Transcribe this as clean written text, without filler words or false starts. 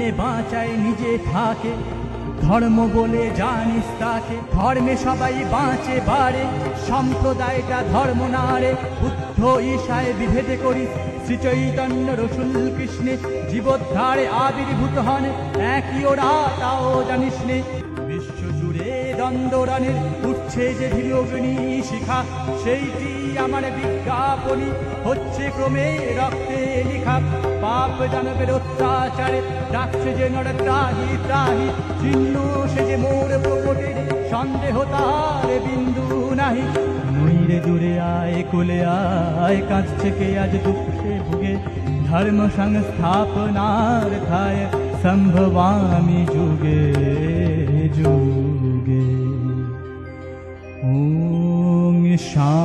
অন্যে বাঁচায় নিজে থাকে, ধর্ম বলে জানিস তাকে। ধর্মে সবাই বাঁচে বাড়ে, সম্প্রদায়টা ধর্ম না রে। বুদ্ধ ঈশায় বিভেদে করিস, শ্রী চৈতন্য রসুল কৃষ্ণে জীবোদ্ধারে আবির্ভূত হন একই ওরা, তাও জানিস নে। বিশ্ব জুড়ে দ্বন্দ্বরানের উঠছে যে ধীরগ্নি শিখা, সেইটি আমার বিজ্ঞাপনী হচ্ছে ক্রমে রক্তে লিখা। পাপ দানবের অত্যাচারে ডাকছে যে নর ত্রাহি ত্রাহি, চিহ্ন সে যে মোর প্রকটের সন্দেহ তার বিন্দু নাহি। নইরে দূরে আয় কোলে আয়, কাঁদছে কে আজ দুঃখে ভুগে, ধর্ম সংস্থাপনার খায় সম্ভবামি যুগে যুগে। ওম শান্তি।